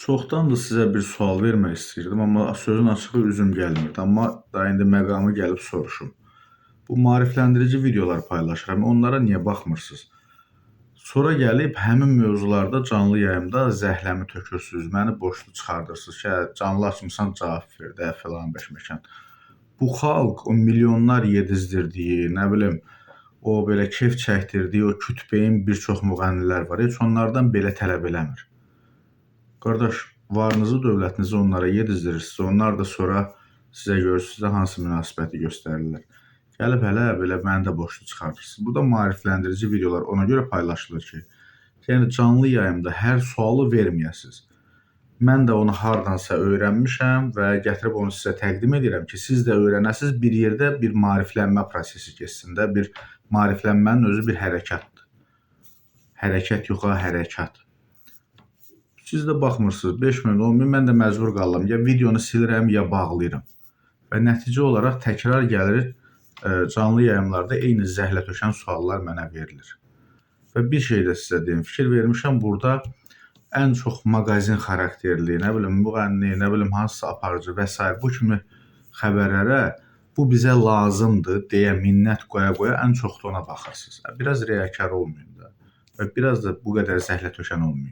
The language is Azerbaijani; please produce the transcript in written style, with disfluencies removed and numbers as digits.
Çoxdandır sizə bir sual vermək istəyirdim, amma sözün açığı üzüm gəlmirdi. Amma da indi məqamı gəlib soruşum. Bu maarifləndirici videolar paylaşıram. Onlara niyə baxmırsınız? Sonra gəlib həmin mövzularda canlı yayımda zəhləmi tökürsünüz, məni boşlu çıxardırsınız ki, canlı açmısan cavab ver də filan beşməkan. Bu xalq o milyonlar yedizdirdiyi, nə bilim, o belə kef çəkdirdiyi o kütbeyin bir çox müğənnilər var. Heç onlardan belə tələb eləmir. Qardaş, varınızı, dövlətinizi onlara yedizdirirsiniz. Onlar da sonra sizə görürsünüz də hansı münasibəti göstərirlər. Gəlib hələ belə məni də boşlu çıxardırsınız. Bu da maarifləndirici videolar ona görə paylaşılır ki, yəni canlı yayımda hər sualı verməyəsiniz. Mən də onu hardansa öyrənmişəm və gətirib onu sizə təqdim edirəm ki, siz də öyrənəsiniz, bir yerdə bir maariflənmə prosesi keçsin də, bir maariflənmənin özü bir hərəkətdir. Hərəkət yox, hərəkat. Siz də baxmırsınız, 5 min, 10 min, mən də məcbur qalıram. Ya videonu silirəm, ya bağlayıram. Və nəticə olaraq təkrar gəlir, canlı yayımlarda eyni zəhlə tökən suallar mənə verilir. Və bir şey də sizə deyim, fikir vermişəm, burada ən çox maqazin xarakterli, nə bilim, müğənni, nə bilim, hansısa aparıcı və s. bu kimi xəbərlərə bu bizə lazımdır deyə minnət qoya-qoya ən çox da ona baxırsınız. Biraz riyakar olmayın da və biraz da bu qədər zəhlə tökən olmayın.